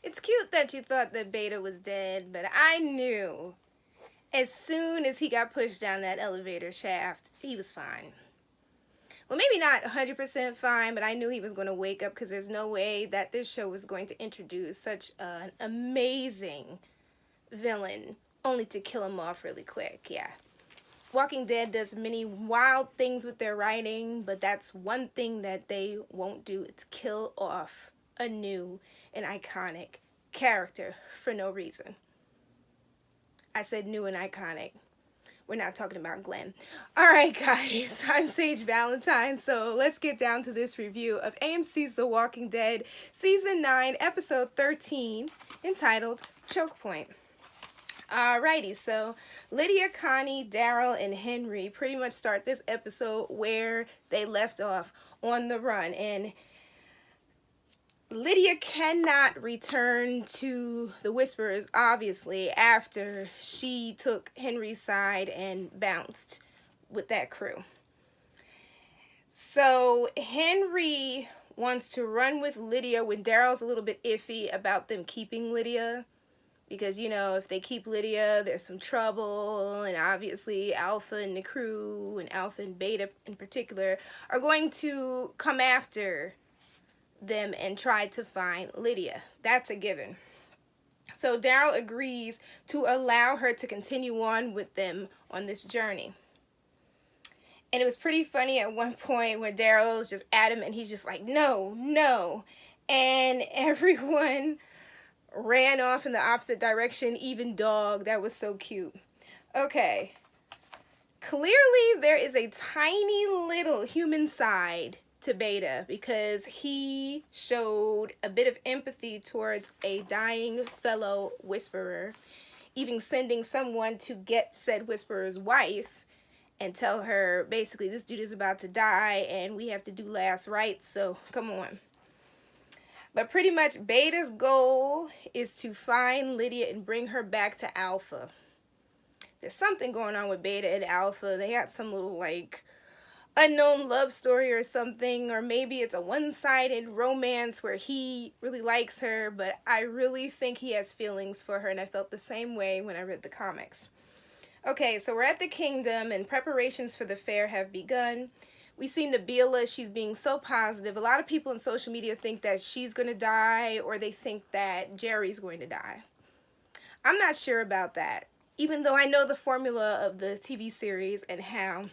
It's cute that you thought that Beta was dead, but I knew as soon as he got pushed down that elevator shaft, he was fine. Well, maybe not 100% fine, but I knew he was going to wake up because there's no way that this show was going to introduce such an amazing villain only to kill him off really quick. Yeah. Walking Dead does many wild things with their writing, but that's one thing that they won't do. It's kill off a new and iconic character for no reason. I said new and iconic. We're not talking about Glenn. Alright guys, I'm Sage Valentine, so let's get down to this review of AMC's The Walking Dead Season 9, Episode 13, entitled Chokepoint. Alrighty, so Lydia, Connie, Daryl, and Henry pretty much start this episode where they left off, on the run, and Lydia cannot return to the Whisperers, obviously, after she took Henry's side and bounced with that crew. So Henry wants to run with Lydia when Daryl's a little bit iffy about them keeping Lydia. Because, you know, if they keep Lydia, there's some trouble. And obviously Alpha and the crew, and Alpha and Beta in particular, are going to come after them and try to find Lydia. That's a given. So Daryl agrees to allow her to continue on with them on this journey. And it was pretty funny at one point where Daryl is just adamant. He's just like, no, no. And everyone ran off in the opposite direction, even Dog. That was so cute. Okay. Clearly there is a tiny little human side to Beta because he showed a bit of empathy towards a dying fellow Whisperer, even sending someone to get said Whisperer's wife and tell her basically this dude is about to die and we have to do last rites, so come on. But pretty much Beta's goal is to find Lydia and bring her back to Alpha. There's something going on with Beta and Alpha. They got some little like unknown love story or something, or maybe it's a one-sided romance where he really likes her, but I really think he has feelings for her, and I felt the same way when I read the comics. Okay, so we're at the kingdom and preparations for the fair have begun. We see Nabila, she's being so positive. A lot of people in social media think that she's going to die, or they think that Jerry's going to die. I'm not sure about that, even though I know the formula of the TV series and how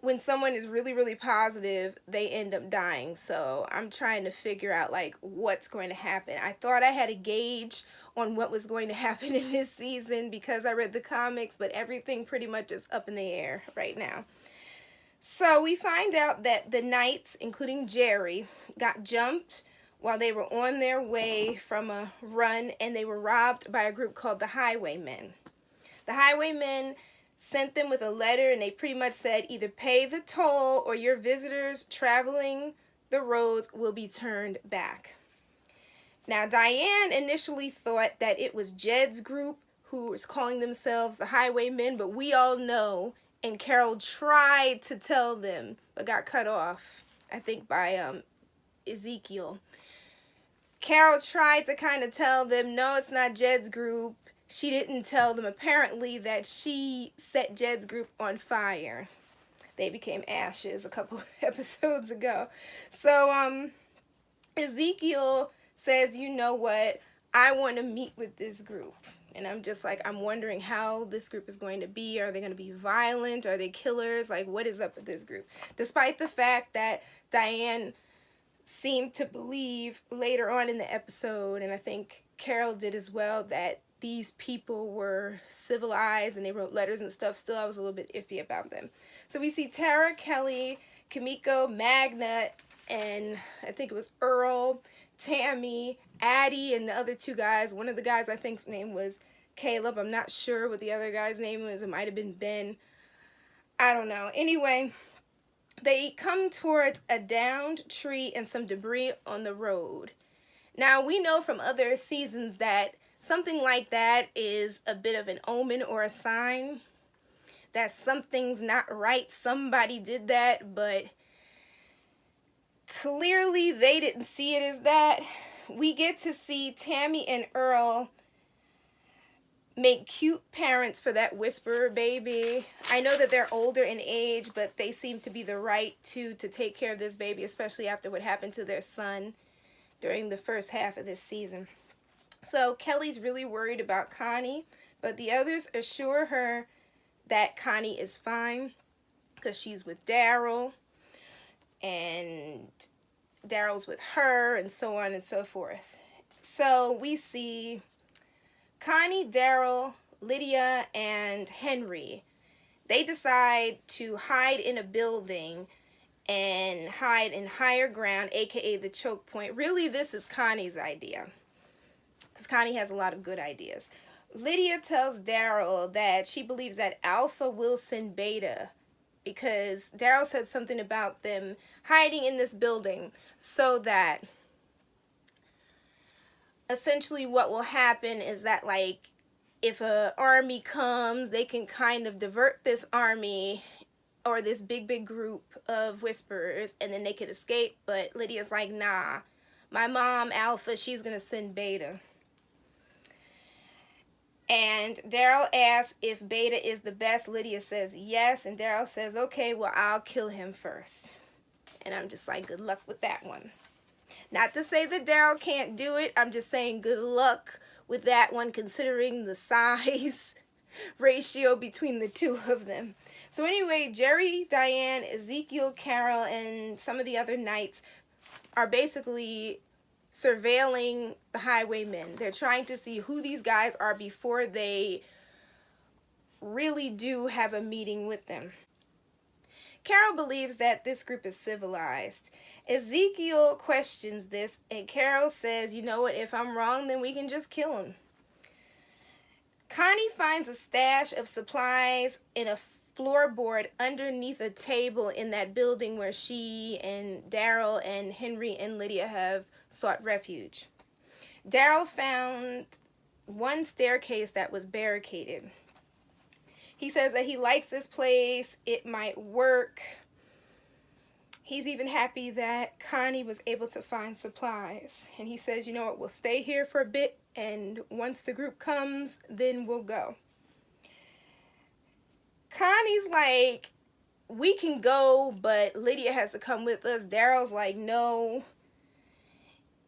when someone is really, really positive, they end up dying. So I'm trying to figure out like what's going to happen. I thought I had a gauge on what was going to happen in this season because I read the comics, but everything pretty much is up in the air right now. So we find out that the Knights, including Jerry, got jumped while they were on their way from a run, and they were robbed by a group called the Highwaymen. The Highwaymen sent them with a letter, and they pretty much said either pay the toll or your visitors traveling the roads will be turned back. Now, Diane initially thought that it was Jed's group who was calling themselves the Highwaymen, but we all know, and Carol tried to tell them, but got cut off, I think, by Ezekiel. Carol tried to kind of tell them, no, it's not Jed's group. She didn't tell them, apparently, that she set Jed's group on fire. They became ashes a couple episodes ago. So, Ezekiel says, you know what, I want to meet with this group. And I'm just like, I'm wondering how this group is going to be. Are they going to be violent? Are they killers? Like, what is up with this group? Despite the fact that Diane seemed to believe later on in the episode, and I think Carol did as well, that these people were civilized and they wrote letters and stuff, still I was a little bit iffy about them. So we see Tara, Kelly, Kimiko, Magna, and I think it was Earl, Tammy, Addie, and the other two guys. One of the guys I think's name was Caleb. I'm not sure what the other guy's name was. It might have been Ben. I don't know. Anyway, they come towards a downed tree and some debris on the road. Now, we know from other seasons that something like that is a bit of an omen or a sign that something's not right. Somebody did that, but clearly they didn't see it as that. we get to see Tammy and Earl make cute parents for that Whisperer baby. I know that they're older in age, but they seem to be the right to take care of this baby, especially after what happened to their son during the first half of this season. So Kelly's really worried about Connie, but the others assure her that Connie is fine because she's with Daryl and Daryl's with her, and so on and so forth. So we see Connie, Daryl, Lydia, and Henry. They decide to hide in a building and hide in higher ground, aka the choke point. Really, this is Connie's idea, because Connie has a lot of good ideas. Lydia tells Daryl that she believes that Alpha will send Beta, because Daryl said something about them hiding in this building so that essentially what will happen is that, like, if an army comes, they can kind of divert this army or this big group of Whisperers, and then they can escape. But Lydia's like, nah, my mom, Alpha, she's going to send Beta. And Daryl asks if Beta is the best. Lydia says yes, and Daryl says, okay, well, I'll kill him first. And I'm just like, good luck with that one. Not to say that Daryl can't do it. I'm just saying good luck with that one, considering the size ratio between the two of them. So anyway, Jerry, Diane, Ezekiel, Carol, and some of the other knights are basically surveilling the highwaymen. They're trying to see who these guys are before they really do have a meeting with them. Carol believes that this group is civilized. Ezekiel questions this, and Carol says, you know what, if I'm wrong, then we can just kill him. Connie finds a stash of supplies in a floorboard underneath a table in that building where she and Daryl and Henry and Lydia have sought refuge. Daryl found one staircase that was barricaded. He says that he likes this place. It might work. He's even happy that Connie was able to find supplies. And he says, you know what, we'll stay here for a bit, and once the group comes, then we'll go. Connie's like, we can go, but Lydia has to come with us. Daryl's like, no.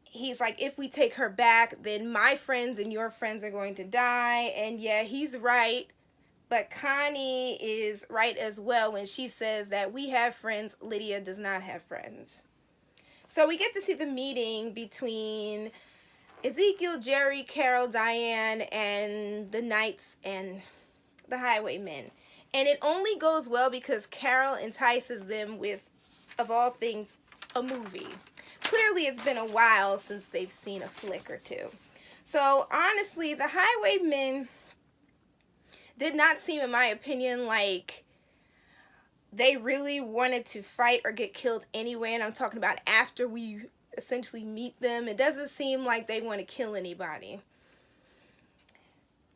He's like, if we take her back, then my friends and your friends are going to die. And yeah, he's right. But Connie is right as well when she says that we have friends, Lydia does not have friends. So we get to see the meeting between Ezekiel, Jerry, Carol, Diane, and the knights and the highwaymen. And it only goes well because Carol entices them with, of all things, a movie. Clearly it's been a while since they've seen a flick or two. So honestly, the highwaymen did not seem, in my opinion, like they really wanted to fight or get killed anyway. And I'm talking about after we essentially meet them. It doesn't seem like they want to kill anybody.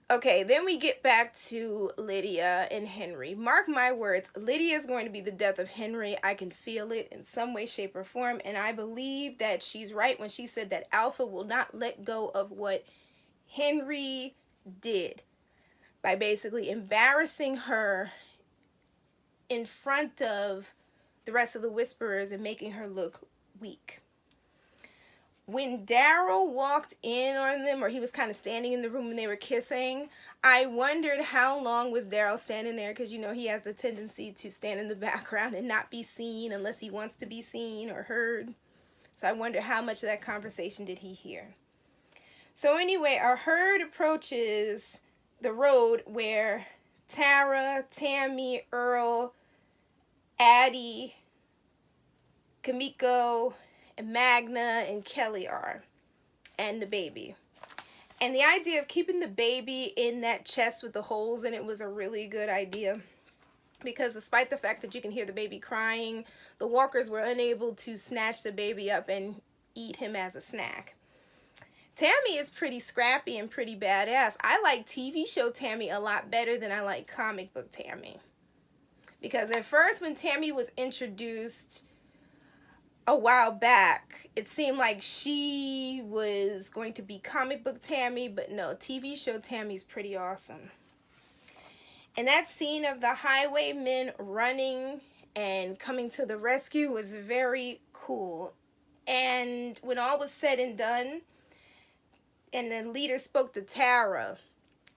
Okay, then we get back to Lydia and Henry. Mark my words, Lydia is going to be the death of Henry. I can feel it in some way, shape, or form. And I believe that she's right when she said that Alpha will not let go of what Henry did by basically embarrassing her in front of the rest of the Whisperers and making her look weak. When Daryl walked in on them, or he was kind of standing in the room when they were kissing, I wondered how long was Daryl standing there, because, you know, he has the tendency to stand in the background and not be seen unless he wants to be seen or heard. So I wonder how much of that conversation did he hear. So anyway, our herd approaches the road where Tara, Tammy, Earl, Addie, Kamiko, and Magna and Kelly are, and the baby. And the idea of keeping the baby in that chest with the holes in it was a really good idea, because despite the fact that you can hear the baby crying, the walkers were unable to snatch the baby up and eat him as a snack. Tammy is pretty scrappy and pretty badass. I like TV show Tammy a lot better than I like comic book Tammy. Because at first when Tammy was introduced, a while back, it seemed like she was going to be comic book Tammy, but no, TV show Tammy's pretty awesome. And that scene of the highwaymen running and coming to the rescue was very cool. And when all was said and done, and the leader spoke to Tara,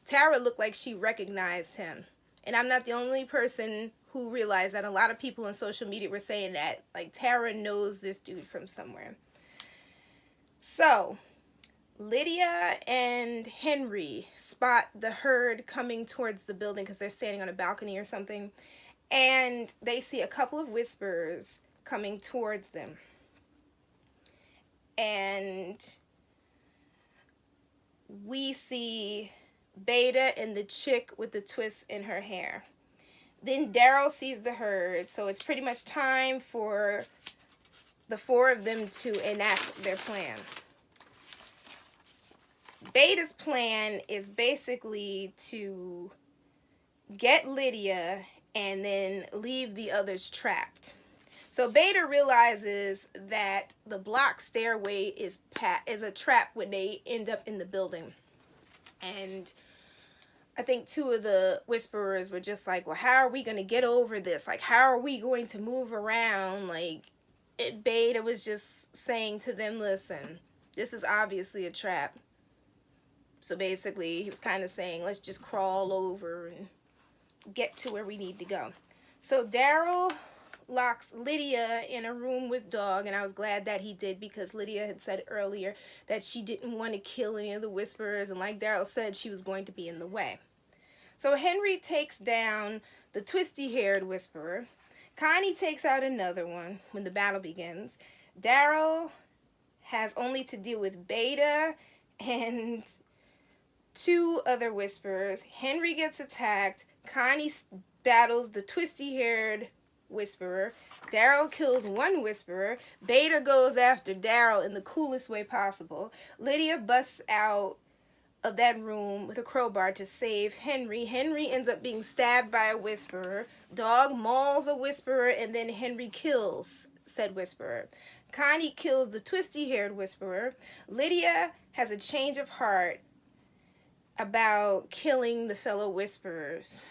Tara looked like she recognized him. And I'm not the only person who realized that. A lot of people on social media were saying that, like, Tara knows this dude from somewhere. So, Lydia and Henry spot the herd coming towards the building because they're standing on a balcony or something. And they see a couple of whisperers coming towards them. And we see Beta and the chick with the twist in her hair. Then Daryl sees the herd, so it's pretty much time for the four of them to enact their plan. Beta's plan is basically to get Lydia and then leave the others trapped. So Beta realizes that the block stairway is a trap when they end up in the building. And I think two of the whisperers were just like, well, how are we going to get over this? Like, how are we going to move around? Like, Beta was just saying to them, listen, this is obviously a trap. So basically, he was kind of saying, let's just crawl over and get to where we need to go. So Daryl locks Lydia in a room with Dog, and I was glad that he did, because Lydia had said earlier that she didn't want to kill any of the whisperers, and like Daryl said, she was going to be in the way. So Henry takes down the twisty-haired whisperer. Connie takes out another one when the battle begins. Daryl has only to deal with Beta and two other whisperers. Henry gets attacked. Connie battles the twisty-haired whisperer. Daryl kills one whisperer. Beta goes after Daryl in the coolest way possible. Lydia busts out of that room with a crowbar to save Henry. Henry ends up being stabbed by a whisperer. Dog mauls a whisperer, and then Henry kills said whisperer. Connie kills the twisty-haired whisperer. Lydia has a change of heart about killing the fellow whisperers.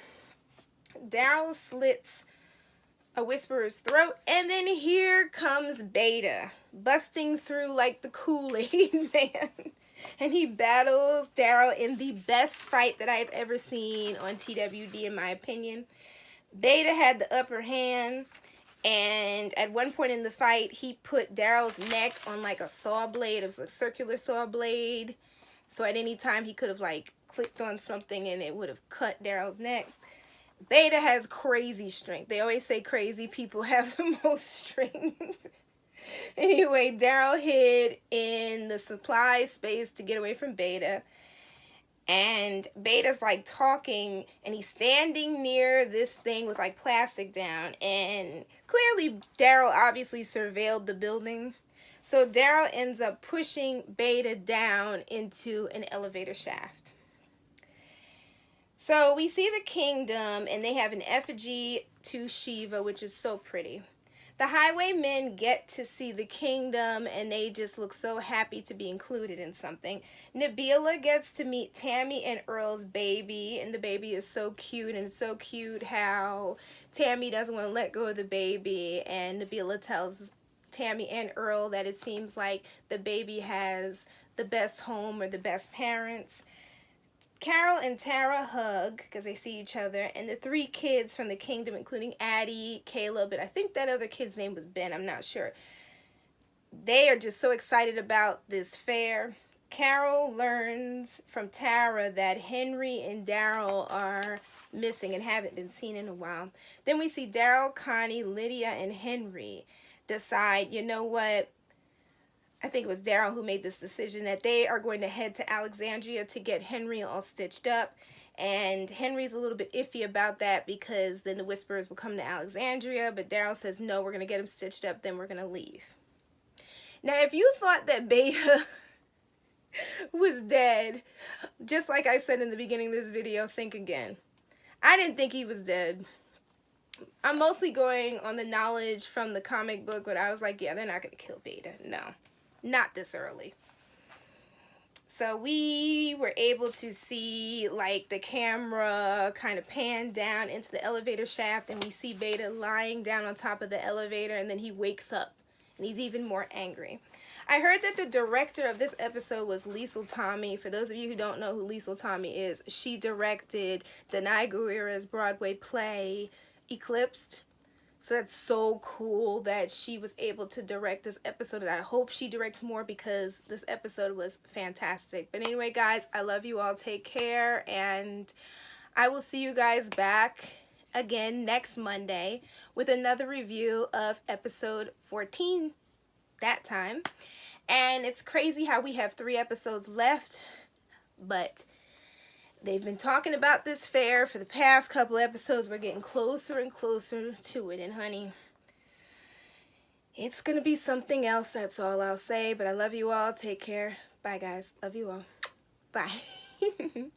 Daryl slits a whisperer's throat, and then here comes Beta, busting through like the Kool-Aid man. And he battles Daryl in the best fight that I've ever seen on TWD, in my opinion. Beta had the upper hand, and at one point in the fight, he put Daryl's neck on like a saw blade. It was a circular saw blade. So at any time, he could have like clicked on something and it would have cut Daryl's neck. Beta has crazy strength. They always say crazy people have the most strength. Anyway, Daryl hid in the supply space to get away from Beta. And Beta's like talking, and he's standing near this thing with like plastic down. And clearly Daryl obviously surveilled the building. So Daryl ends up pushing Beta down into an elevator shaft. So we see the kingdom, and they have an effigy to Shiva, which is so pretty. The highwaymen get to see the kingdom, and they just look so happy to be included in something. Nabila gets to meet Tammy and Earl's baby, and the baby is so cute, and it's so cute how Tammy doesn't want to let go of the baby, and Nabila tells Tammy and Earl that it seems like the baby has the best home or the best parents. Carol and Tara hug because they see each other, and the three kids from the kingdom, including Addie, Caleb, and I think that other kid's name was Ben, I'm not sure. They are just so excited about this fair. Carol learns from Tara that Henry and Daryl are missing and haven't been seen in a while. Then we see Daryl, Connie, Lydia, and Henry decide, you know what? I think it was Daryl who made this decision that they are going to head to Alexandria to get Henry all stitched up. And Henry's a little bit iffy about that because then the Whisperers will come to Alexandria. But Daryl says, no, we're going to get him stitched up, then we're going to leave. Now, if you thought that Beta was dead, just like I said in the beginning of this video, think again. I didn't think he was dead. I'm mostly going on the knowledge from the comic book, but I was like, yeah, they're not going to kill Beta. No, not this early. So we were able to see like the camera kind of pan down into the elevator shaft, and we see Beta lying down on top of the elevator, and then he wakes up and he's even more angry. I heard that the director of this episode was Liesl Tommy. For those of you who don't know who Liesl Tommy is, she directed Danai Gurira's Broadway play Eclipsed. So that's so cool that she was able to direct this episode, and I hope she directs more because this episode was fantastic. But anyway, guys, I love you all. Take care, and I will see you guys back again next Monday with another review of episode 14 that time. And it's crazy how we have 3 episodes left, but they've been talking about this fair for the past couple episodes. We're getting closer and closer to it, and honey, it's gonna be something else. That's all I'll say. But I love you all. Take care. Bye, guys. Love you all. Bye.